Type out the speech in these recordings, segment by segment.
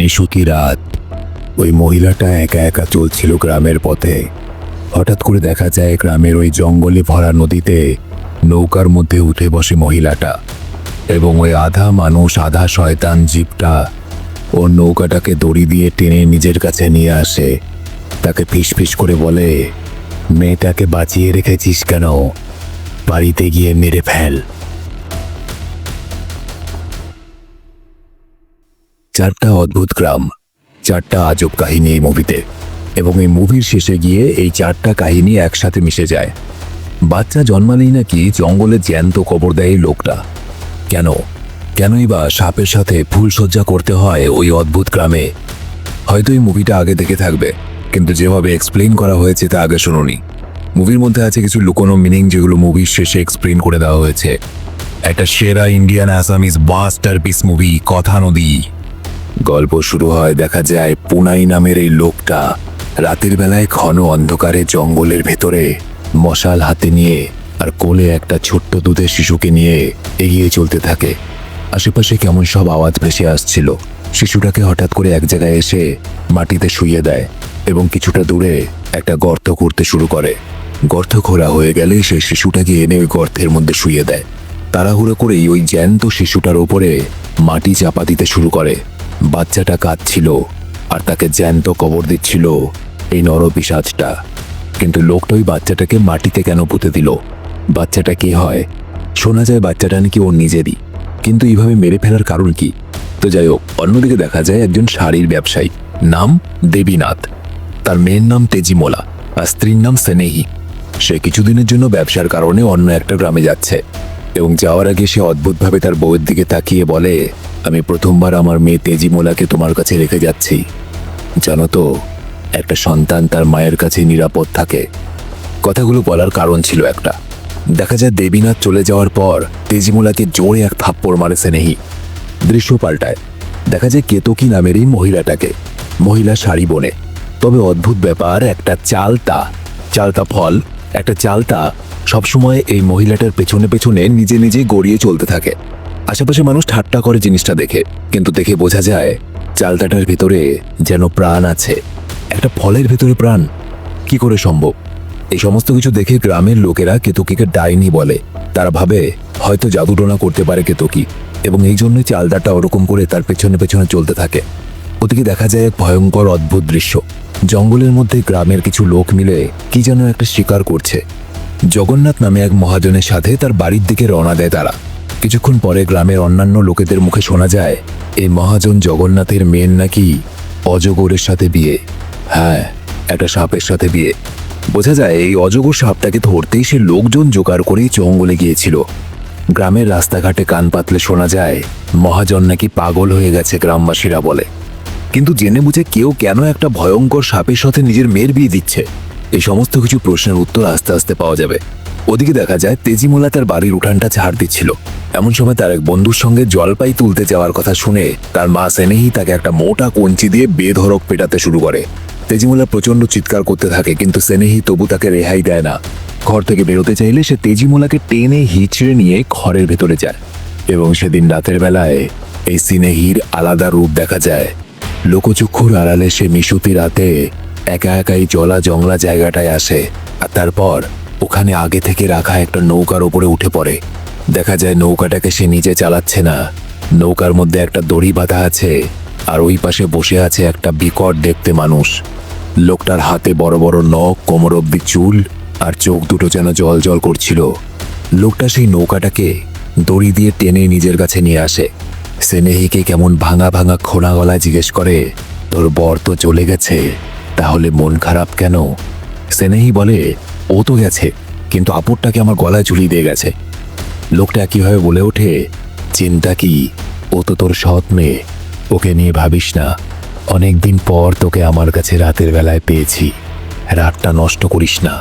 নিশুতি রাত। ওই মহিলাটা একা একা চলছিল গ্রামের পথে। হঠাৎ করে দেখা যায় গ্রামের ওই জঙ্গলে ভরা নদীতে নৌকার মধ্যে উঠে বসে মহিলাটা, এবং ওই আধা মানুষ আধা শয়তান জীবটা ও নৌকাটাকে দড়ি দিয়ে টেনে নিজের কাছে নিয়ে আসে। তাকে ফিসফিস করে বলে, মেয়েটাকে বাঁচিয়ে রেখেছিস কেন? বাড়িতে গিয়ে মেরে ফেল। চারটা অদ্ভুত গ্রাম, চারটা আজব কাহিনী এই মুভিতে, এবং এই মুভির শেষে গিয়ে এই চারটা কাহিনী একসাথে মিশে যায়। বাচ্চা জন্মালেই নাকি জঙ্গলে জ্যান্ত কবর দেয় এই লোকটা। কেনই বা সাপের সাথে ফুলসজ্জা করতে হয় ওই অদ্ভুত গ্রামে? হয়তো এই মুভিটা আগে দেখে থাকবে, কিন্তু যেভাবে এক্সপ্লেইন করা হয়েছে তা আগে শুনুনি। মুভির মধ্যে আছে কিছু লুকোনো মিনিং, যেগুলো মুভির শেষে এক্সপ্লেইন করে দেওয়া হয়েছে। একটা সেরা ইন্ডিয়ান আসামিজ মাস্টারপিস মুভি কথা নদী। গল্প শুরু হয়, দেখা যায় পুনাই নামের এই লোকটা রাতের বেলায় ঘন অন্ধকারে জঙ্গলের ভেতরে মশাল হাতে নিয়ে আর কোলে একটা ছোট্ট দুধের শিশুকে নিয়ে এগিয়ে চলতে থাকে। আশেপাশে কেমন সব আওয়াজ ভেসে আসছিল। শিশুটাকে হঠাৎ করে এক জায়গায় এসে মাটিতে শুইয়ে দেয় এবং কিছুটা দূরে একটা গর্ত করতে শুরু করে। গর্ত খোঁড়া হয়ে গেলে সেই শিশুটাকে এনে ওই গর্তের মধ্যে শুইয়ে দেয়। তাড়াহুড়ো করেই ওই জ্যান্ত শিশুটার ওপরে মাটি চাপা দিতে শুরু করে। বাচ্চাটা কাঁদছিল আর তাকে জ্যান্ত কবর দিচ্ছিল এই নরপিশাচটা। কিন্তু লোকটা ওই বাচ্চাটাকে মাটিতে কেন পুঁতে দিল? বাচ্চাটা কে হয়? শোনা যায় বাচ্চাটা নাকি ওর নিজেরই, কিন্তু এইভাবে মেরে ফেলার কারণ কি? তো যাই হোক, অন্যদিকে দেখা যায় একজন শাড়ির ব্যবসায়ী, নাম দেবীনাথ। তার মেয়ের নাম তেজিমোলা আর স্ত্রীর নাম স্নেহী। সে কিছুদিনের জন্য ব্যবসার কারণে অন্য একটা গ্রামে যাচ্ছে, এবং যাওয়ার আগে সে অদ্ভুতভাবে তার বউয়ের দিকে তাকিয়ে বলে, আমি প্রথমবার আমার মেয়ে তেজিমোলাকে তোমার কাছে রেখে যাচ্ছি। জানো তো, একটা সন্তান তার মায়ের কাছে নিরাপদ থাকে। কথাগুলো বলার কারণ ছিল একটা। দেখা যায় দেবীনাথ চলে যাওয়ার পর তেজিমোলাকে জোরে এক থাপ্পড় মারে স্নেহী। দৃশ্য পাল্টায়, দেখা যায় কেতকী নামের এই মহিলাটাকে। মহিলা শাড়ি বোনে, তবে অদ্ভুত ব্যাপার, একটা চালতা ফল, একটা চালতা সবসময় এই মহিলাটার পেছনে পেছনে নিজে নিজে গড়িয়ে চলতে থাকে। আশেপাশে মানুষ ঠাট্টা করে জিনিসটা দেখে, কিন্তু দেখে বোঝা যায় চালতাটার ভেতরে যেন প্রাণ আছে। একটা ফলের ভেতরে প্রাণ কি করে সম্ভব? এই সমস্ত কিছু দেখে গ্রামের লোকেরা কেতকীকে ডাইনি বলে। তারা ভাবে হয়তো জাদুটোনা করতে পারে কেতকী, এবং এই জন্যই চালতাটা ওরকম করে তার পেছনে পেছনে চলতে থাকে। ওদিকে দেখা যায় এক ভয়ঙ্কর অদ্ভুত দৃশ্য। জঙ্গলের মধ্যে গ্রামের কিছু লোক মিলে কি যেন একটা শিকার করছে। জগন্নাথ নামে এক মহাজনের সাথে তার বাড়ির দিকে রওনা দেয় তারা। কিছুক্ষণ পরে গ্রামের অন্যান্য লোকেদের মুখে শোনা যায়, এই মহাজন জগন্নাথের মেয়ের নাকি অজগরের সাথে বিয়ে। হ্যাঁ, একটা সাপের সাথে বিয়ে। বোঝা যায় এই অজগর সাপটাকে ধরতেই সে লোকজন জোগাড় করেই জঙ্গলে গিয়েছিল। গ্রামের রাস্তাঘাটে কান পাতলে শোনা যায় মহাজন নাকি পাগল হয়ে গেছে, গ্রামবাসীরা বলে। কিন্তু জেনে বুঝে কেউ কেন একটা ভয়ঙ্কর সাপের সাথে নিজের মেয়ের বিয়ে দিচ্ছে? এই সমস্ত কিছু প্রশ্নের উত্তর আস্তে আস্তে পাওয়া যাবে। ওদিকে দেখা যায় তেজিমোলা তার বাড়ির উঠানটা ঝাড় দিচ্ছিল। এমন সময় তার এক বন্ধুর সঙ্গে জলপাই তুলতে যাওয়ার কথা শুনে তার মা স্নেহী তাকে একটা মোটা কঞ্চি দিয়ে বেধড়ক পেটাতে শুরু করে। তেজিমোলা প্রচন্ড চিৎকার করতে থাকে, কিন্তু স্নেহী তবু তাকে রেহাই দেয় না। ঘর থেকে বেরোতে চাইলে সে তেজিমোলাকে টেনে হিচড়ে নিয়ে ঘরের ভেতরে যায়, এবং সেদিন রাতের বেলায় এই স্নেহীর আলাদা রূপ দেখা যায়। লোকচক্ষুর আড়ালে সে মিশুতি রাতে একা একাই জলা জংলা জায়গাটায় আসে, আর তারপর ওখানে আগে থেকে রাখা একটা নৌকার ওপরে উঠে পড়ে। দেখা যায় নৌকাটাকে সে নিজে চালাচ্ছে না, নৌকার মধ্যে একটা দড়ি বাঁধা আছে, আর ওই পাশে বসে আছে একটা বিকট দেখতে মানুষ। লোকটার হাতে বড় বড় নখ, কোমর অব্দি চুল, আর চোখ দুটো যেন জল জল করছিল। লোকটা সেই নৌকাটাকে দড়ি দিয়ে টেনে নিজের কাছে নিয়ে আসে। স্নেহীকে কেমন ভাঙা ভাঙা খোনা গলায় জিজ্ঞেস করে, তোর বর তো চলে গেছে, তাহলে মন খারাপ কেন? স্নেহী বলে, ও তো গেছে, কিন্তু আপদটাকে আমার গলায় ঝুলিয়ে দিয়ে গেছে। লোকটা কিভাবে বলে ওঠে, চিন্তা কি, ও তো তোর সৎ মেয়ে, ওকে নিয়ে ভাবিস না। অনেকদিন পর তোকে আমার কাছে রাতের বেলায় পেয়েছি, রাতটা নষ্ট করিস না।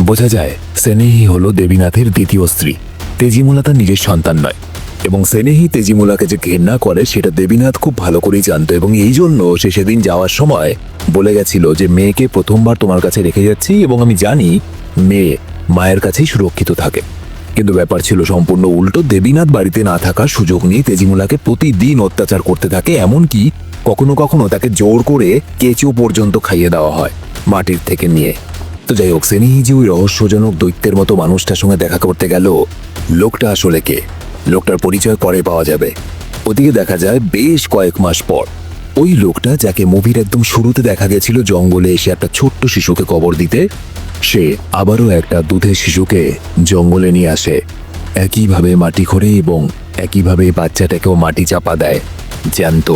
বোঝা যায় স্নেহী হলো দেবীনাথের দ্বিতীয় স্ত্রী। তেজিমোলা তার নিজের সন্তান নয়, এবং স্নেহী তেজিমোলাকে যে ঘৃণা করে সেটা দেবীনাথ খুব ভালো করেই জানতো, এবং এই জন্য সে সেদিন যাওয়ার সময় বলে গেছিল যে মেয়েকে প্রথমবার তোমার কাছে রেখে যাচ্ছি, এবং আমি জানি মেয়ে মায়ের কাছেই সুরক্ষিত থাকে। কিন্তু ব্যাপার ছিল সম্পূর্ণ উল্টো। দেবীনাথ বাড়িতে না থাকার সুযোগ নিয়ে তেজিমোলাকে প্রতিদিন অত্যাচার করতে থাকে, এমনকি কখনো কখনো তাকে জোর করে কেঁচো পর্যন্ত খাইয়ে দেওয়া হয় মাটির থেকে নিয়ে। তো যাই হোক, সেনিহি যে ওই রহস্যজনক দৈত্যের মতো মানুষটার সঙ্গে দেখা করতে গেল, লোকটা আসলে কে, লোকটার পরিচয় পরে পাওয়া যাবে। ওদিকে দেখা যায় বেশ কয়েক মাস পর ওই লোকটা যাকে মুভির একদম শুরুতে দেখা গেছিল জঙ্গলে এসে একটা ছোট্ট শিশুকে কবর দিতে, সে আবারও একটা দুধের শিশুকে জঙ্গলে নিয়ে আসে, একইভাবে মাটি খোঁড়ে এবং একইভাবে বাচ্চাটাকেও মাটি চাপা দেয় জ্যান্ত।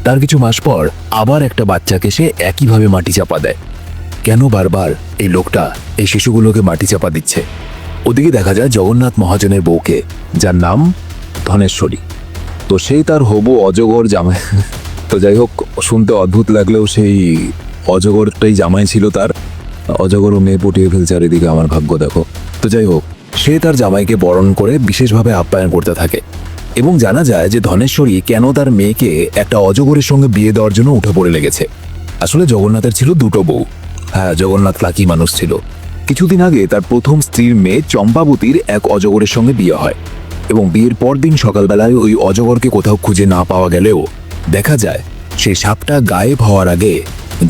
তার কিছু মাস পর আবার একটা বাচ্চাকে সে একইভাবে মাটি চাপা দেয়। কেন বারবার এই লোকটা এই শিশুগুলোকে মাটি চাপা দিচ্ছে? ওদিকে দেখা যায় জগন্নাথ মহাজনের বউকে, যার নাম ধনেশ্বরী। তো সেই তার হবু অজগর জামাই। তো যাই হোক, শুনতে অদ্ভুত লাগলেও সেই অজগরটাই জামাই ছিল তার। অজগরও মেয়ে পটিয়ে ফেলছে আর এদিকে আমার ভাগ্য দেখো। তো যাই হোক, সে তার জামাইকে বরণ করে বিশেষভাবে আপ্যায়ন করতে থাকে এবং জানা যায় যে ধনেশ্বরী কেন তার মেয়েকে একটা অজগরের সঙ্গে বিয়ে দেওয়ার জন্য উঠে পড়ে লেগেছে। আসলে জগন্নাথের ছিল দুটো বউ। হ্যাঁ, জগন্নাথ লাকি মানুষ ছিল। কিছুদিন আগে তার প্রথম স্ত্রীর মেয়ে চম্পাবতীর এক অজগরের সঙ্গে বিয়ে হয় এবং বিয়ের পর দিন সকালবেলায় ওই অজগরকে কোথাও খুঁজে না পাওয়া গেলেও দেখা যায় সেই সাপটা গায়েব হওয়ার আগে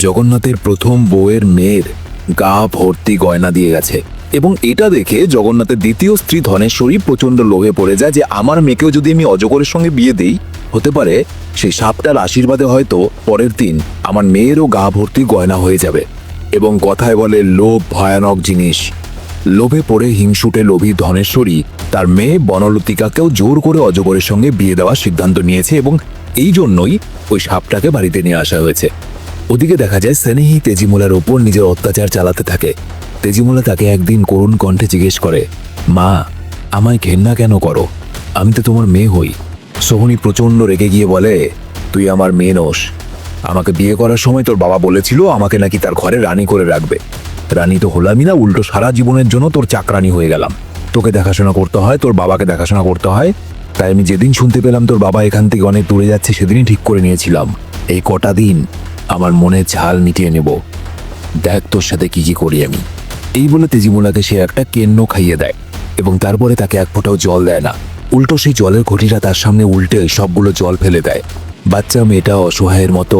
জগন্নাথের প্রথম বউয়ের মেয়ের গা ভর্তি গয়না দিয়ে গেছে। এবং এটা দেখে জগন্নাথের দ্বিতীয় স্ত্রী ধনেশ্বরী প্রচণ্ড লোভে পড়ে যায় যে আমার মেয়েকেও যদি আমি অজগরের সঙ্গে বিয়ে দিই, হতে পারে সেই সাপটার আশীর্বাদে হয়তো পরের দিন আমার মেয়েরও গা ভর্তি গয়না হয়ে যাবে। এবং কথায় বলে লোভ ভয়ানক জিনিস। লোভে পড়ে হিংসুটে লোভী ধনেশ্বরী তার মেয়ে বনলতিকাকেও জোর করে অজগরের সঙ্গে বিয়ে দেওয়ার সিদ্ধান্ত নিয়েছে এবং এই জন্যই ওই সাপটাকে বাড়িতে নিয়ে আসা হয়েছে। ওদিকে দেখা যায় সেনিহি তেজিমুলার ওপর নিজের অত্যাচার চালাতে থাকে। তেজিমুলা তাকে একদিন করুণ কণ্ঠে জিজ্ঞেস করে, মা, আমায় ঘেন্না কেন করো? আমি তো তোমার মেয়ে হই। সোহনি প্রচণ্ড রেগে গিয়ে বলে, তুই আমার মেয়ে নোস। আমাকে বিয়ে করার সময় তোর বাবা বলেছিল আমাকে নাকি তার ঘরে রানী করে রাখবে। রানী তো হলামই না, উল্টো সারা জীবনের জন্য তোর চাকরানি হয়ে গেলাম। তোকে দেখাশোনা করতে হয়, তোর বাবাকে দেখাশোনা করতে হয়। তাই আমি যেদিন শুনতে পেলাম তোর বাবা এখান থেকে অনেক দূরে যাচ্ছে, সেদিনই ঠিক করে নিয়েছিলাম এই কটা দিন আমার মনে ঝাল মিটিয়ে নেব। দেখ তোর সাথে কি কি করি আমি। এই বলে তেজিমুলাকে সে একটা কেন্ন খাইয়ে দেয় এবং তারপরে তাকে এক ফোঁটাও জল দেয় না। উল্টো সেই জলের ঘটিটা তার সামনে উল্টে সবগুলো জল ফেলে দেয়। বাচ্চা মেয়েটা অসহায়ের মতো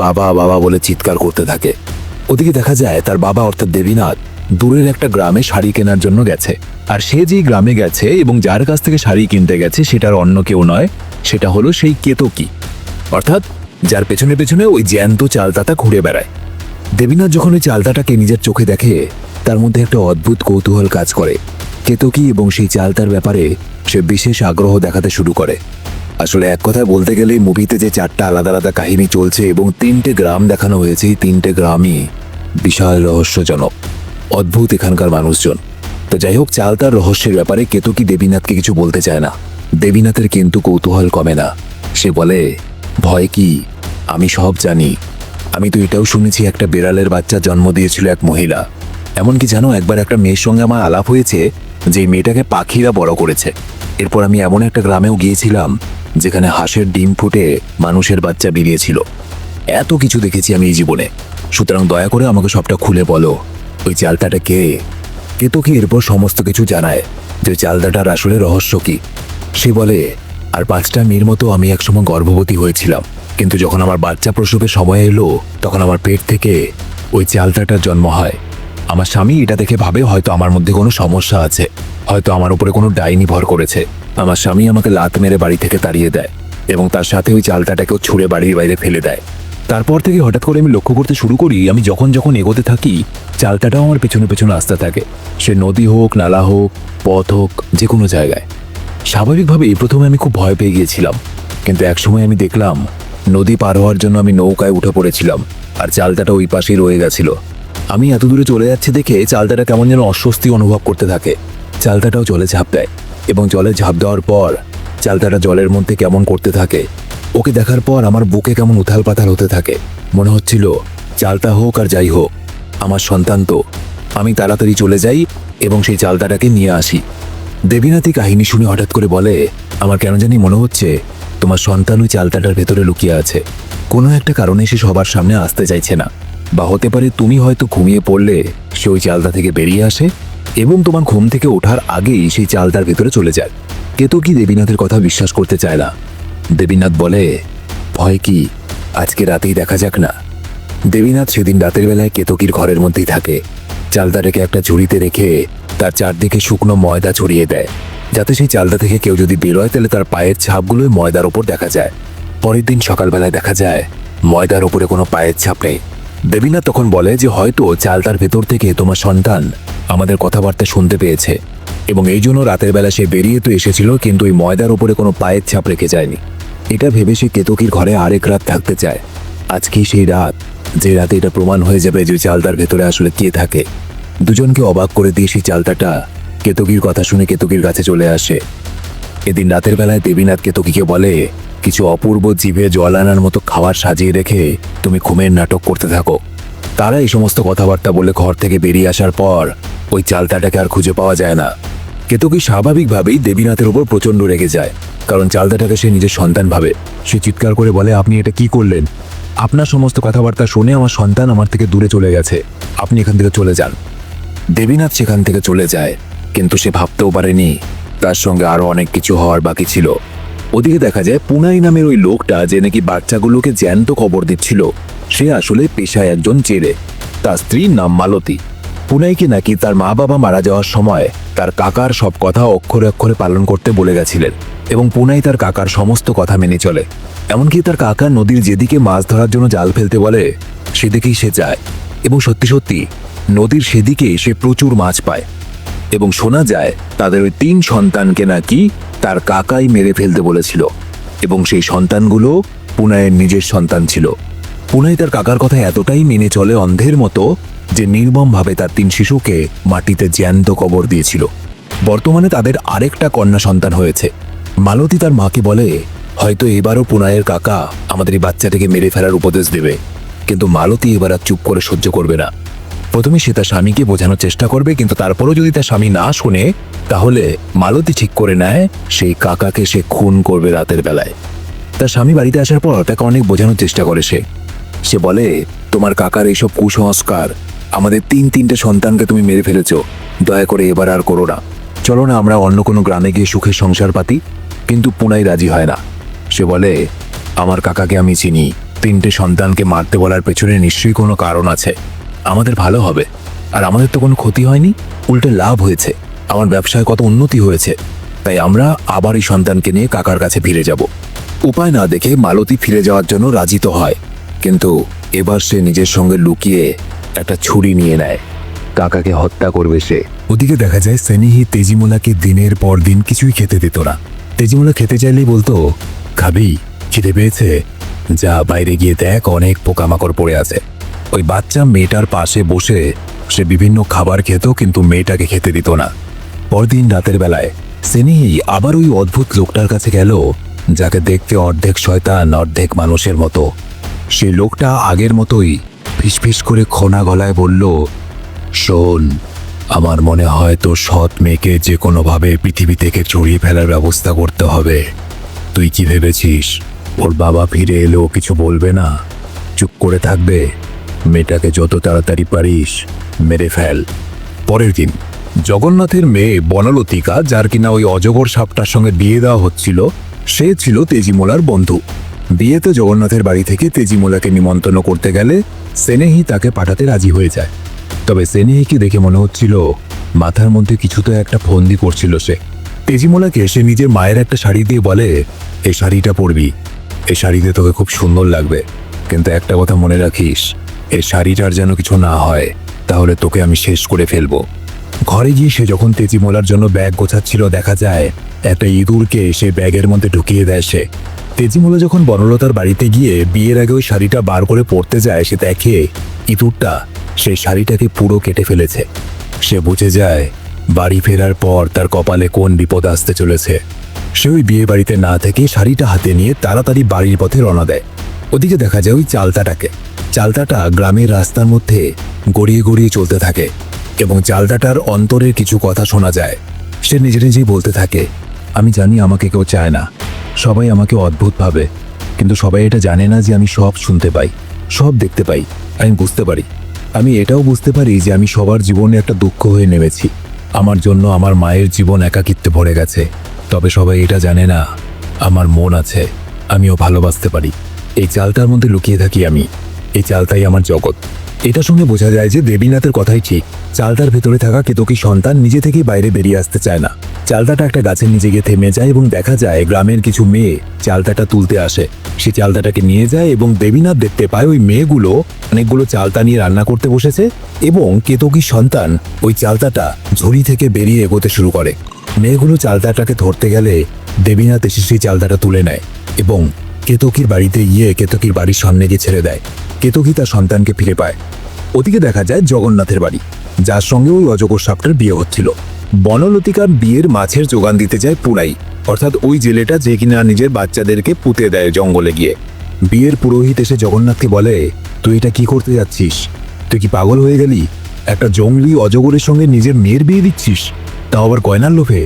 বাবা বাবা বলে চিৎকার করতে থাকে। ওদিকে দেখা যায় তার বাবা অর্থাৎ দেবীনাথ দূরের একটা গ্রামে শাড়ি কেনার জন্য গেছে। আর সে যেই গ্রামে গেছে এবং যার কাছ থেকে শাড়ি কিনতে গেছে সেটার অন্য কেউ নয়, সেটা হলো সেই কেতকী, অর্থাৎ যার পেছনে পেছনে ওই জ্যান্ত চালতাটা ঘুরে বেড়ায়। দেবীনাথ যখন ওই চালতাটাকে নিজের চোখে দেখে, তার মধ্যে একটা অদ্ভুত কৌতূহল কাজ করে। কেতকী এবং সেই চালতার ব্যাপারে সে বিশেষ আগ্রহ দেখাতে শুরু করে। আসলে এক কথায় বলতে গেলে মুভিতে যে 4টা আলাদা আলাদা কাহিনী চলছে এবং 3টে গ্রাম দেখানো হয়েছে, এই 3টে গ্রামই বিশাল রহস্যজনক, অদ্ভুত এখানকার মানুষজন। তো যাই হোক, চালতার রহস্যের ব্যাপারে কেতকী দেবীনাথকে কিছু বলতে চায় না। দেবীনাথের কিন্তু কৌতূহল কমে না। সে বলে, ভয় কি? আমি সব জানি। আমি তো এটাও শুনেছি একটা বেড়ালের বাচ্চা জন্ম দিয়েছিল এক মহিলা। এমনকি জানো, একবার একটা মেয়ের সঙ্গে আমার আলাপ হয়েছে যে মেয়েটাকে পাখিরা বড় করেছে। এরপর আমি এমন একটা গ্রামেও গিয়েছিলাম যেখানে হাঁসের ডিম ফুটে মানুষের বাচ্চা বেরিয়েছিল। এত কিছু দেখেছি আমি এই জীবনে। সুতরাং দয়া করে আমাকে সবটা খুলে বলো, ওই চালতাটা কে? কেতকী এরপর সমস্ত কিছু জানায় যে চালতাটার আসলে রহস্য কি। সে বলে, আর 5টা মেয়ের মতো আমি একসময় গর্ভবতী হয়েছিলাম, কিন্তু যখন আমার বাচ্চা প্রসবের সময় এলো তখন আমার পেট থেকে ওই চালতাটার জন্ম হয়। আমার স্বামী এটা দেখে ভাবে হয়তো আমার মধ্যে কোনো সমস্যা আছে, হয়তো আমার উপরে কোনো ডাইনি ভর করেছে। আমার স্বামী আমাকে লাত মেরে বাড়ি থেকে তাড়িয়ে দেয় এবং তার সাথে ওই চালতাটাকেও ছুঁড়ে বাড়ির বাইরে ফেলে দেয়। তারপর থেকে হঠাৎ করে আমি লক্ষ্য করতে শুরু করি, আমি যখন যখন এগোতে থাকি চালতাটাও আমার পেছনে পেছনে আসতে থাকে। সে নদী হোক, নালা হোক, পথ হোক, যে কোনো জায়গায়। স্বাভাবিকভাবেই প্রথমে আমি খুব ভয় পেয়ে গিয়েছিলাম, কিন্তু একসময় আমি দেখলাম নদী পার হওয়ার জন্য আমি নৌকায় উঠে পড়েছিলাম আর চালতাটা ওই পাশেই রয়ে গেছিল। আমি এত দূরে চলে যাচ্ছি দেখে চালতাটা কেমন যেন অস্বস্তি অনুভব করতে থাকে। চালতাটাও জলে ঝাঁপ দেয় এবং জলে ঝাঁপ দেওয়ার পর চালতাটা জলের মধ্যে কেমন করতে থাকে। ওকে দেখার পর আমার বুকে কেমন উথাল পাথাল হতে থাকে। মনে হচ্ছিল চালতা হোক আর যাই হোক, আমার সন্তান তো। আমি তাড়াতাড়ি চলে যাই এবং সেই চালতাটাকে নিয়ে আসি। দেবীনাথী কাহিনী শুনে হঠাৎ করে বলে, আমার কেন জানি মনে হচ্ছে তোমার সন্তান ওই চালতাটার ভেতরে লুকিয়ে আছে। কোনো একটা কারণে সে সবার সামনে আসতে চাইছে না, বা হতে পারে তুমি হয়তো ঘুমিয়ে পড়লে সে ওই চালতা থেকে বেরিয়ে আসে এবং তোমার ঘুম থেকে ওঠার আগেই সেই চালতার ভেতরে চলে যায়। কেতকী দেবীনাথের কথা বিশ্বাস করতে চায় না। দেবীনাথ বলে, ভয় কি? আজকে রাতেই দেখা যাক না। দেবীনাথ সেদিন রাতের বেলায় কেতকীর ঘরের মধ্যেই থাকে। চালতাটাকে একটা ঝুড়িতে রেখে তার চারদিকে শুকনো ময়দা ছড়িয়ে দেয়, যাতে সেই চালতা থেকে কেউ যদি বেরোয় তাহলে তার পায়ের ছাপগুলোই ময়দার ওপর দেখা যায়। পরের দিন সকালবেলায় দেখা যায় ময়দার ওপরে কোনো পায়ের ছাপ নেই। দেবীনাথ তখন বলে যে হয়তো চালতার ভেতর থেকে তোমার সন্তান আমাদের কথাবার্তা শুনতে পেয়েছে এবং এই জন্য রাতের বেলা সে বেরিয়ে তো এসেছিল, কিন্তু ওই ময়দার ওপরে কোনো পায়ের ছাপ রেখে যায়নি। এটা ভেবে সে কেতকীর ঘরে আরেক রাত থাকতে চায়। আজকেই সেই রাত, যে রাতে এটা প্রমাণ হয়ে যাবে যে চালতার ভেতরে আসলে কে থাকে। দুজনকে অবাক করে দিয়ে সেই চালতাটা কেতকীর কথা শুনে কেতকীর কাছে চলে আসে। এদিন রাতের বেলায় দেবীনাথ কেতকীকে বলে, কিছু অপূর্ব জিভে জল আনার মতো খাবার সাজিয়ে রেখে তুমি ঘুমের নাটক করতে থাকো। তারা এই সমস্ত কথাবার্তা বলে ঘর থেকে বেরিয়ে আসার পর ওই চালতাটাকে আর খুঁজে পাওয়া যায় না। কেতকী স্বাভাবিকভাবেই দেবীনাথের উপর প্রচণ্ড রেগে যায়, কারণ চালতাটাকে সে নিজের সন্তান ভাবে। সে চিৎকার করে বলে, আপনি এটা কি করলেন? আপনার সমস্ত কথাবার্তা শুনে আমার সন্তান আমার থেকে দূরে চলে গেছে, আপনি এখান থেকে চলে যান। দেবীনাথ সেখান থেকে চলে যায়, কিন্তু সে ভাবতেও পারেনি তার সঙ্গে আরো অনেক কিছু হওয়ার বাকি ছিল। ওদিকে দেখা যায় পুনাই নামের ওই লোকটা, যে নাকি বাচ্চাগুলোকে জ্যান্ত খবর দিচ্ছিল, সে আসলে পেশায় একজন জেলে। তার স্ত্রীর নাম মালতী। পুনাইকে নাকি তার মা বাবা মারা যাওয়ার সময় তার কাকার সব কথা অক্ষরে অক্ষরে পালন করতে বলে গেছিলেন, এবং পুনাই তার কাকার সমস্ত কথা মেনে চলে। এমনকি তার কাকা নদীর যেদিকে মাছ ধরার জন্য জাল ফেলতে বলে সেদিকেই সে যায়, এবং সত্যি সত্যি নদীর সেদিকে সে প্রচুর মাছ পায়। এবং শোনা যায় তাদের ওই 3 সন্তানকে নাকি তার কাকাই মেরে ফেলতে বলেছিল, এবং সেই সন্তানগুলো পুনাইয়ের নিজের সন্তান ছিল। পুনাই তার কাকার কথা এতটাই মেনে চলে অন্ধের মতো যে নির্মমভাবে তার 3 শিশুকে মাটিতে জ্যান্ত কবর দিয়েছিল। বর্তমানে তাদের আরেকটা কন্যা সন্তান হয়েছে। মালতী তার মাকে বলে, হয়তো এবারও পুনাইয়ের কাকা আমাদের এই বাচ্চাটাকে মেরে ফেলার উপদেশ দেবে। কিন্তু মালতী এবার আর চুপ করে সহ্য করবে না। প্রথমে সে তার স্বামীকে বোঝানোর চেষ্টা করবে, কিন্তু তারপরও যদি তার স্বামী না শুনে, তাহলে মালতী ঠিক করে নেয় সেই কাকাকে সে খুন করবে রাতের বেলায়। তার স্বামী বাড়িতে আসার পর তাকে অনেক বোঝানোর চেষ্টা করে। সে বলে, তোমার কাকার এইসব কুসংস্কার, আমাদের 3 সন্তানকে তুমি মেরে ফেলেছো, দয়া করে এবার আর করো না, চলো না আমরা অন্য কোনো গ্রামে গিয়ে সুখে সংসার পাতি। কিন্তু পুনাই রাজি হয় না। সে বলে, আমার কাকাকে আমি চিনি, 3 সন্তানকে মারতে বলার পেছনে নিশ্চয়ই কোনো কারণ আছে। আমাদের ভালো হবে, আর আমাদের তো কোনো ক্ষতি হয়নি, উল্টে লাভ হয়েছে, আমার ব্যবসায় কত উন্নতি হয়েছে, তাই আমরা আবার এই সন্তানকে নিয়ে কাকার কাছে ফিরে যাব। উপায় না দেখে মালতী ফিরে যাওয়ার জন্য রাজি তো হয়, কিন্তু এবার সে নিজের সঙ্গে লুকিয়ে একটা ছুরি নিয়ে নেয়। কাকাকে হত্যা করবে সে। ওদিকে দেখা যায় সেনিহি তেজিমোলাকে দিনের পর দিন কিছুই খেতে দিত না। তেজিমোলা খেতে চাইলেই বলতো, খাবি? খিদে পেয়েছে? যা বাইরে গিয়ে দেখ, অনেক পোকামাকড় পড়ে আছে। ওই বাচ্চা মেয়েটার পাশে বসে সে বিভিন্ন খাবার খেত, কিন্তু মেয়েটাকে খেতে দিত না। পরদিন রাতের বেলায় সেনিহি আবার ওই অদ্ভুত লোকটার কাছে গেল, যাকে দেখতে অর্ধেক শয়তান অর্ধেক মানুষের মতো। সেই লোকটা আগের মতোই ফিসফিস করে খোনা গলায় বলল, শোন, আমার মনে হয় তো সৎ মেয়েকে যে কোনোভাবে পৃথিবী থেকে চড়িয়ে ফেলার ব্যবস্থা করতে হবে। তুই কি ভেবেছিস ওর বাবা ফিরে এলেও কিছু বলবে না? চুপ করে থাকবে? মেয়েটাকে যত তাড়াতাড়ি পারিস মেরে ফেল। পরের দিন জগন্নাথের মেয়ে বনলতিকা, যার কিনা ওই অজগর সাপটার সঙ্গে বিয়ে দেওয়া হচ্ছিল, সে ছিল তেজিমোলার বন্ধু। বিয়েতে জগন্নাথের বাড়ি থেকে তেজিমোলাকে নিমন্ত্রণ করতে গেলে সেনেহি তাকে পাঠাতে রাজি হয়ে যায়। তবে সেনেহিকে দেখে মনে হচ্ছিল মাথার মধ্যে কিছু তো একটা ফন্দি করছিল সে। তেজিমোলাকে সে নিজের মায়ের একটা শাড়ি দিয়ে বলে, এই শাড়িটা পরবি, এই শাড়িতে তোকে খুব সুন্দর লাগবে, কিন্তু একটা কথা মনে রাখিস, এই শাড়িটার যেন কিছু না হয়, তাহলে তোকে আমি শেষ করে ফেলবো। ঘরে গিয়ে সে যখন তেজিমোলার জন্য ব্যাগ গোছাচ্ছিল, দেখা যায় একটা ইঁদুরকে সে ব্যাগের মধ্যে ঢুকিয়ে দেয় সে। তেজিমোলা যখন বনলতার বাড়িতে গিয়ে বিয়ের আগে ওই শাড়িটা বার করে পরতে যায়, সে দেখে ইঁদুরটা সেই শাড়িটাকে পুরো কেটে ফেলেছে। সে বুঝে যায় বাড়ি ফেরার পর তার কপালে কোন বিপদ আসতে চলেছে। সে ওই বিয়ে বাড়িতে না থেকে শাড়িটা হাতে নিয়ে তাড়াতাড়ি বাড়ির পথে রওনা দেয়। ওদিকে দেখা যায় ওই চালতাটা গ্রামের রাস্তার মধ্যে গড়িয়ে গড়িয়ে চলতে থাকে, এবং চালতাটার অন্তরের কিছু কথা শোনা যায়। সে নিজে নিজেই বলতে থাকে, আমি জানি আমাকে কেউ চায় না, সবাই আমাকে অদ্ভুত ভাবে, কিন্তু সবাই এটা জানে না যে আমি সব শুনতে পাই, সব দেখতে পাই, আমি বুঝতে পারি। আমি এটাও বুঝতে পারি যে আমি সবার জীবনে একটা দুঃখ হয়ে নেমেছি। আমার জন্য আমার মায়ের জীবন একাকিত্বে ভরে গেছে, তবে সবাই এটা জানে না আমার মন আছে, আমিও ভালোবাসতে পারি। এই চালটার মধ্যে লুকিয়ে থাকি আমি, এই চালটাই আমার জগৎ। এটা শুনে বোঝা যায় যে দেবীনাথের কথাই ঠিক। চালটার ভেতরে থাকা কেতকী সন্তান নিজে থেকেই বাইরে বেরিয়ে আসতে চায় না। চালটাটা একটা গাছের নিচে গিয়ে থেমে যায় এবং দেখা যায় গ্রামের কিছু মেয়ে চালটাটা তুলতে আসে। সে চালটাটাকে নিয়ে যায় এবং দেবীনাথ দেখতে পায় ওই মেয়েগুলো অনেকগুলো চালতা নিয়ে রান্না করতে বসেছে এবং কেতকী সন্তান ওই চালতাটা ঝুড়ি থেকে বেরিয়ে এগোতে শুরু করে। মেয়েগুলো চালতাটাকে ধরতে গেলে দেবীনাথ এসে সেই চালতাটা তুলে নেয় এবং কেতকীর বাড়িতে গিয়ে কেতকীর বাড়ির সামনে গিয়ে ছেড়ে দেয়। কেতকী তার সন্তানকে ফিরে পায়। ওদিকে দেখা যায় জগন্নাথের বাড়ি, যার সঙ্গে ওই অজগর সাপটার বিয়ে হচ্ছিল। বনলতিকার বিয়ের মাছের যোগান দিতে যায় পুনাই, অর্থাৎ ওই জেলেটা যে কিনা নিজের বাচ্চাদেরকে পুঁতে দেয় জঙ্গলে গিয়ে। বিয়ের পুরোহিত এসে জগন্নাথকে বলে, তুই এটা কি করতে যাচ্ছিস? তুই কি পাগল হয়ে গেলি? একটা জঙ্গলি অজগরের সঙ্গে নিজের মেয়ের বিয়ে দিচ্ছিস, তাও আবার গয়নার লোভে।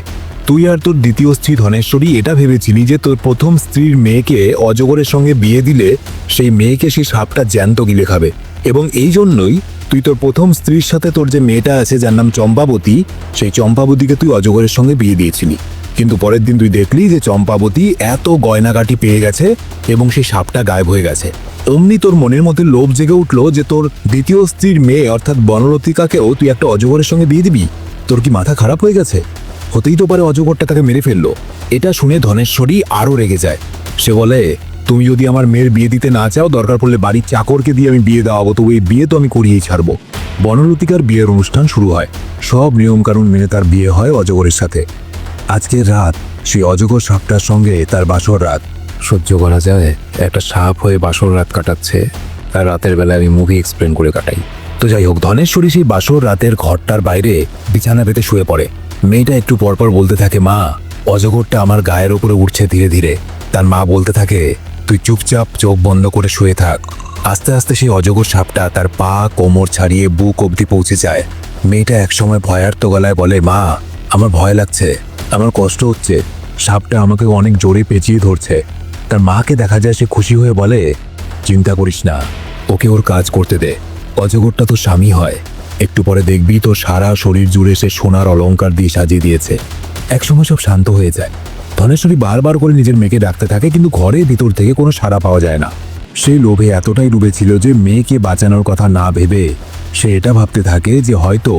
তুই আর তোর দ্বিতীয় স্ত্রী ধনেশ্বরী এটা ভেবেছিলি যে তোর প্রথম স্ত্রীর মেয়েকে অজগরের সঙ্গে বিয়ে দিলে সেই মেয়েকে সেই সাপটা জ্যান্ত গিলে খাবে, এবং এই জন্যই তুই তোর প্রথম স্ত্রীর সাথে তোর যে মেয়েটা আছে যার নাম চম্পাবতী, সেই চম্পাবতীকে তুই অজগরের সঙ্গে বিয়ে দিয়েছিলি। কিন্তু পরের দিন তুই দেখলি যে চম্পাবতী এত গয়নাগাটি পেয়ে গেছে এবং সেই সাপটা গায়েব হয়ে গেছে। অমনি তোর মনের মধ্যে লোভ জেগে উঠলো যে তোর দ্বিতীয় স্ত্রীর মেয়ে অর্থাৎ বনলতিকাকেও তুই একটা অজগরের সঙ্গে বিয়ে দিবি। তোর কি মাথা খারাপ হয়ে গেছে? হতেই তো পারে অজগরটা তাকে মেরে ফেললো। এটা শুনে ধনেশ্বরী আরও রেগে যায়। সে বলে, তুমি যদি আমার মেয়ের বিয়ে দিতে না চাও, দরকার পড়লে বাড়ির চাকরকে দিয়ে আমি বিয়ে দেওয়াবো, তবু এই বিয়ে তো আমি করিয়েই ছাড়বো। বনলতিকার বিয়ের অনুষ্ঠান শুরু হয়। সব নিয়মকানুন মেনে তার বিয়ে হয় অজগরের সাথে। আজকের রাত সেই অজগর সাপটার সঙ্গে তার বাসর রাত। সহ্য করা যায়? একটা সাপ হয়ে বাসর রাত কাটাচ্ছে, আর রাতের বেলায় আমি মুভি এক্সপ্লেন করে কাটাই। তো যাই হোক, ধনেশ্বরী সেই বাসর রাতের ঘরটার বাইরে বিছানা পেতে শুয়ে পড়ে। মেয়েটা একটু পরপর বলতে থাকে, মা, অজগরটা আমার গায়ের উপরে উঠছে ধীরে ধীরে। তার মা বলতে থাকে, তুই চুপচাপ চোখ বন্ধ করে শুয়ে থাক। আস্তে আস্তে সেই অজগর সাপটা তার পা কোমর ছাড়িয়ে বুক অবধি পৌঁছে যায়। মেয়েটা একসময় ভয়ার্ত গলায় বলে, মা, আমার ভয় লাগছে, আমার কষ্ট হচ্ছে, সাপটা আমাকে অনেক জোরে পেঁচিয়ে ধরছে। তার মাকে দেখা যায় সে খুশি হয়ে বলে, চিন্তা করিস না, ওকে ওর কাজ করতে দে। অজগরটা তো স্বামী হয়, একটু পরে দেখবি তোর সারা শরীর জুড়ে সে সোনার অলংকার দিয়ে সাজিয়ে দিয়েছে। একসময় সব শান্ত হয়ে যায়। ধনেশ্বরী বারবার করে নিজের মেয়েকে ডাকতে থাকে, কিন্তু ঘরের ভিতর থেকে কোনো সাড়া পাওয়া যায় না। সেই লোভে এতটাই ডুবেছিল যে মেয়েকে বাঁচানোর কথা না ভেবে সে এটা ভাবতে থাকে যে হয়তো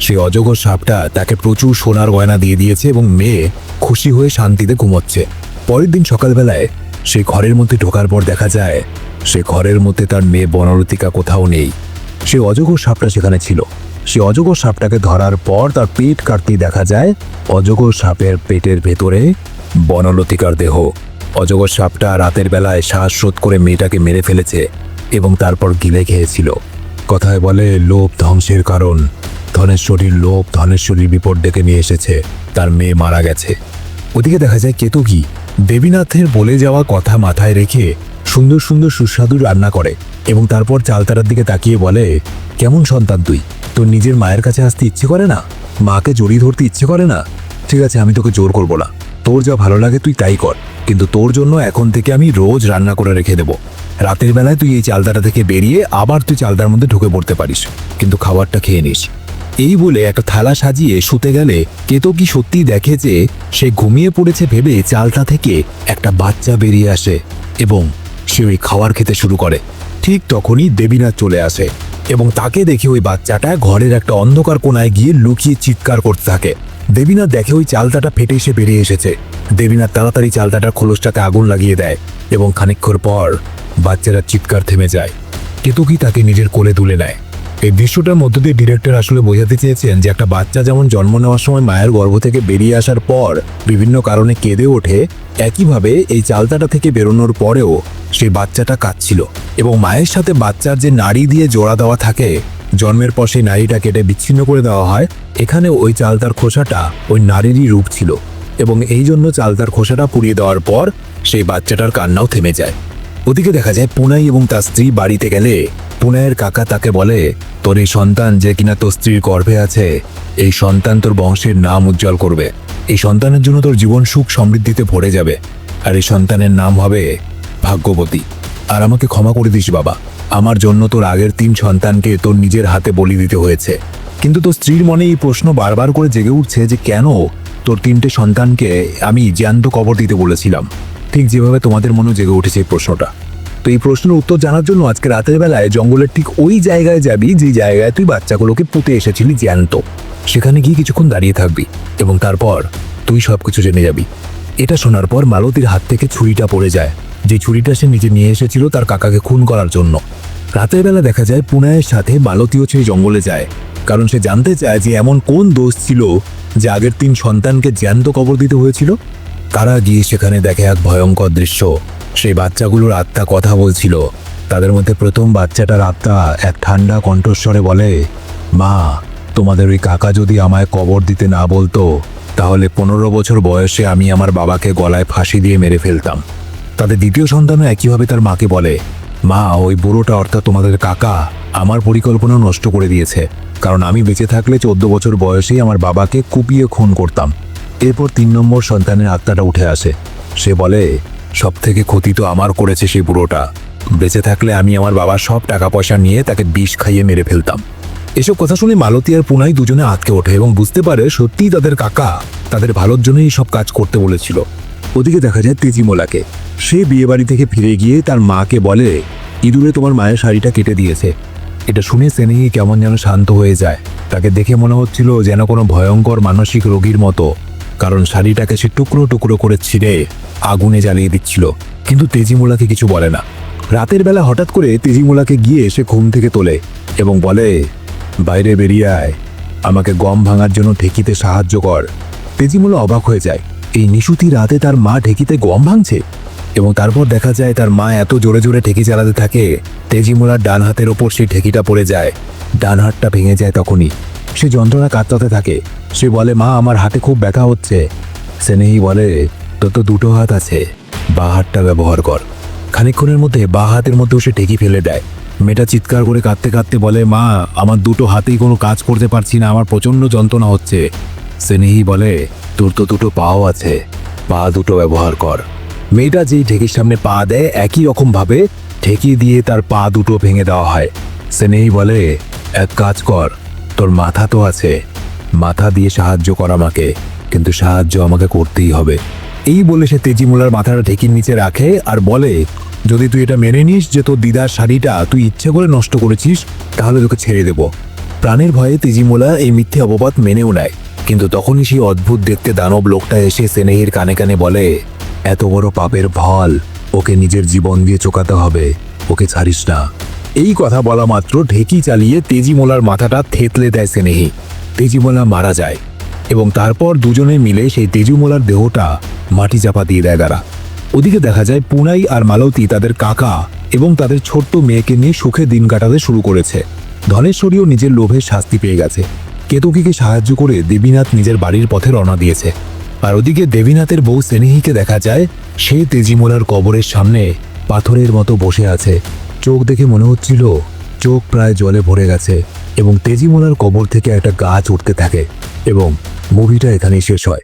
সেই অজগর সাপটা তাকে প্রচুর সোনার গয়না দিয়ে দিয়েছে এবং মেয়ে খুশি হয়ে শান্তিতে ঘুমোচ্ছে। পরের দিন সকালবেলায় সেই ঘরের মধ্যে ঢোকার পর দেখা যায় সে ঘরের মধ্যে তার মেয়ে বনলতিকা কোথাও নেই। সে অজগর সাপটা সেখানে ছিল। সে অজগর সাপটাকে ধরার পর তার পেট কাটতেই দেখা যায় অজগর সাপের পেটের ভেতরে বনলতিকার দেহ। অজগর সাপটা রাতের বেলায় শ্বাসরোধ করে মেয়েটাকে মেরে ফেলেছে এবং তারপর গিলে খেয়েছিল। কথায় বলে, লোভ ধ্বংসের কারণ। ধনেশ্বরীর লোভ ধনেশ্বরীর বিপদ ডেকে নিয়ে এসেছে, তার মেয়ে মারা গেছে। ওদিকে দেখা যায় কেতকী দেবীনাথের বলে যাওয়া কথা মাথায় রেখে সুন্দর সুন্দর সুস্বাদু রান্না করে এবং তারপর চালতারার দিকে তাকিয়ে বলে, কেমন সন্তান তুই? তোর নিজের মায়ের কাছে আসতে ইচ্ছে করে না? মাকে জড়িয়ে ধরতে ইচ্ছে করে না? ঠিক আছে, আমি তোকে জোর করবো না, তোর যা ভালো লাগে তুই তাই কর, কিন্তু তোর জন্য এখন থেকে আমি রোজ রান্না করে রেখে দেবো। রাতের বেলায় তুই এই চালতাটা থেকে বেরিয়ে আবার তুই চালতার মধ্যে ঢুকে পড়তে পারিস, কিন্তু খাবারটা খেয়ে নিস। এই বলে একটা থালা সাজিয়ে শুতে গেলে কেতকী সত্যি দেখে যে সে ঘুমিয়ে পড়েছে ভেবে চালতা থেকে একটা বাচ্চা বেরিয়ে আসে এবং সে ওই খাবার খেতে শুরু করে। ঠিক তখনই দেবীনাথ চলে আসে এবং তাকে দেখে ওই বাচ্চাটা ঘরের একটা অন্ধকার কোণায় গিয়ে লুকিয়ে চিৎকার করতে থাকে। দেবীনাথ দেখে ওই চালতাটা ফেটে এসে বেরিয়ে এসেছে। দেবীনাথ তাড়াতাড়ি চালতাটার খোলসটাতে আগুন লাগিয়ে দেয় এবং খানিকক্ষণ পর বাচ্চাটার চিৎকার থেমে যায়। কেতকী তাকে নিজের কোলে তুলে নেয়। এই দৃশ্যটার মধ্য দিয়ে ডিরেক্টর আসলে বোঝাতে চেয়েছেন যে একটা বাচ্চা যেমন জন্ম নেওয়ার সময় মায়ের গর্ভ থেকে বেরিয়ে আসার পর বিভিন্ন কারণে কেঁদে ওঠে, একইভাবে এই চালতাটা থেকে বেরোনোর পরেও সেই বাচ্চাটা কাঁদছিল এবং মায়ের সাথে বাচ্চার যে নাড়ি দিয়ে জোড়া দেওয়া থাকে, জন্মের পর সেই নাড়িটা কেটে বিচ্ছিন্ন করে দেওয়া হয়। এখানে ওই চালতার খোসাটা ওই নারীরই রূপ ছিল এবং এই জন্য চালতার খোসাটা পুড়িয়ে দেওয়ার পর সেই বাচ্চাটার কান্নাও থেমে যায়। ওদিকে দেখা যায় পুনাই এবং তার স্ত্রী বাড়িতে গেলে পুনাইয়ের কাকা তাকে বলে, তোর এই সন্তান যে কিনা তোর স্ত্রীর গর্ভে আছে, এই সন্তান তোর বংশের নাম উজ্জ্বল করবে। এই সন্তানের জন্য তোর জীবন সুখ সমৃদ্ধিতে ভরে যাবে, আর এই সন্তানের নাম হবে ভাগ্যবতী। আর আমাকে ক্ষমা করে দিস বাবা, আমার জন্য তোর আগের 3 সন্তানকে তোর নিজের হাতে বলি দিতে হয়েছে। কিন্তু তোর স্ত্রীর মনে এই প্রশ্ন বারবার করে জেগে উঠছে যে কেন তোর 3টে সন্তানকে আমি জ্যান্ত কবর দিতে বলেছিলাম, ঠিক যেভাবে তোমাদের মনে জেগে উঠেছে এই প্রশ্নটা। তো এই প্রশ্নের উত্তর জানার জন্য আজকে রাতের বেলায় জঙ্গলের ঠিক ওই জায়গায় যাবি যে জায়গায় তুই বাচ্চাগুলোকে পুঁতে এসেছিলি জ্যান্ত। সেখানে গিয়ে কিছুক্ষণ দাঁড়িয়ে থাকবি এবং তারপর তুই সবকিছু জেনে যাবি। এটা শোনার পর মালতীর হাত থেকে ছুরিটা পড়ে যায়, যে ছুরিটা সে নিজে নিয়ে এসেছিল তার কাকাকে খুন করার জন্য। রাতের বেলা দেখা যায় পুনায়ের সাথে মালতীও সেই জঙ্গলে যায়, কারণ সে জানতে চায় যে এমন কোন দোষ ছিল যে আগের 3 সন্তানকে জ্যান্ত কবর দিতে হয়েছিল। তারা গিয়ে সেখানে দেখে এক ভয়ঙ্কর দৃশ্য। সেই বাচ্চাগুলোর আত্মা কথা বলছিল। তাদের মধ্যে প্রথম বাচ্চাটার আত্মা এক ঠান্ডা কণ্ঠস্বরে বলে, মা, তোমাদের ওই কাকা যদি আমায় কবর দিতে না বলতো তাহলে 15 বছর বয়সে আমি আমার বাবাকে গলায় ফাঁসি দিয়ে মেরে ফেলতাম। তাদের দ্বিতীয় সন্তানও একইভাবে তার মাকে বলে, মা, ওই বুড়োটা অর্থাৎ তোমাদের কাকা আমার পরিকল্পনা নষ্ট করে দিয়েছে, কারণ আমি বেঁচে থাকলে 14 বছর বয়সেই আমার বাবাকে কুপিয়ে খুন করতাম। এরপর 3 নম্বর সন্তানের আত্মাটা উঠে আসে। সে বলে, সব থেকে ক্ষতি তো আমার করেছে সেই বুড়োটা। বেঁচে থাকলে আমি আমার বাবার সব টাকা পয়সা নিয়ে তাকে বিষ খাইয়ে মেরে ফেলতাম। এসব কথা শুনে মালতী আর পুনাই দুজনে আঁতকে ওঠে এবং বুঝতে পারে সত্যিই তাদের কাকা তাদের ভালোর জন্যই সব কাজ করতে বলেছিল। ওদিকে দেখা যায় তেজিমোলাকে। সে বিয়েবাড়ি থেকে ফিরে গিয়ে তার মাকে বলে, ইঁদুরে তোমার মায়ের শাড়িটা কেটে দিয়েছে। এটা শুনে স্নেহি কেমন যেন শান্ত হয়ে যায়। তাকে দেখে মনে হচ্ছিল যেন কোনো ভয়ঙ্কর মানসিক রোগীর মতো, কারণ শাড়িটাকে সে টুকরো টুকরো করে ছিঁড়ে আগুনে জ্বালিয়ে দিচ্ছিল। কিন্তু তেজিমোলাকে কিছু বলে না। রাতের বেলা হঠাৎ করে তেজিমোলাকে গিয়ে সে ঘুম থেকে তোলে এবং বলে, বাইরে বেরিয়ে আয়, আমাকে গম ভাঙার জন্য ঢেকিতে সাহায্য কর। তেজিমোলা অবাক হয়ে যায়। এই নিশুতি রাতে তার মা ঢেকিতে গম ভাঙছে। এবং তারপর দেখা যায় তার মা এত জোরে জোরে ঢেকি চালাতে থাকে, তেজিমোলার ডান হাতের ওপর সেই ঢেকিটা পড়ে যায়। ডান হাতটা ভেঙে যায়। তখনই সে যন্ত্রণা কাতরাতে থাকে। সে বলে, মা, আমার হাতে খুব ব্যথা হচ্ছে। স্নেহি বলে, তোর তো 2টো হাত আছে, বা হাতটা ব্যবহার কর। খানিকক্ষণের মধ্যে বা হাতের মধ্যেও সে ঢেকি ফেলে দেয়। মেয়েটা চিৎকার করে কাঁদতে কাঁদতে বলে, মা, আমার 2টো হাতেই কোনো কাজ করতে পারছি না, আমার প্রচণ্ড যন্ত্রণা হচ্ছে। স্নেহি বলে, তোর তো 2টো পাও আছে, পা 2টো ব্যবহার কর। মেয়েটা যেই ঢেকির সামনে পা দেয়, একই রকমভাবে ঢেকি দিয়ে তার পা 2টো ভেঙে দেওয়া হয়। স্নেহি বলে, এক কাজ কর, তোর মাথা তো আছে, মাথা দিয়ে সাহায্য কর আমাকে, কিন্তু সাহায্য আমাকে করতেই হবে। এই বলে সে তেজিমোলার মাথাটা ঢেকির নিচে রাখে আর বলে, যদি তুই এটা মেনে নিস যে তোর দিদার শাড়িটা তুই ইচ্ছে করে নষ্ট করেছিস, তাহলে তোকে ছেড়ে দেব। প্রাণের ভয়ে তেজিমোলা এই মিথ্যে অপবাদ মেনেও নেয়। কিন্তু তখনই সেই অদ্ভুত দেখতে দানব লোকটা এসে স্নেহির কানে কানে বলে, এত বড় পাপের ফল ওকে নিজের জীবন দিয়ে চোকাতে হবে, ওকে ছাড়িস না। এই কথা বলা মাত্র ঢেকি চালিয়ে তেজিমোলার মাথাটা থেতলে দেয় স্নেহি। তেজিমোলা মারা যায় এবং তারপর দুজনে মিলে সেই তেজিমোলার দেহটা মাটি চাপা দিয়ে দেয় তারা। ওদিকে দেখা যায় পুনাই আর মালতী তাদের কাকা এবং তাদের ছোট্ট মেয়েকে নিয়ে সুখে দিন কাটাতে শুরু করেছে। ধনেশ্বরীও নিজের লোভের শাস্তি পেয়ে গেছে। কেতকীকে সাহায্য করে দেবীনাথ নিজের বাড়ির পথে রওনা দিয়েছে। আর ওদিকে দেবীনাথের বউ স্নেহিকে দেখা যায় সে তেজিমোলার কবরের সামনে পাথরের মতো বসে আছে। চোখ দেখে মনে হচ্ছিল চোখ প্রায় জলে ভরে গেছে এবং তেজিমোলার কবর থেকে একটা গাছ উঠতে থাকে এবং মুভিটা এখানেই শেষ হয়।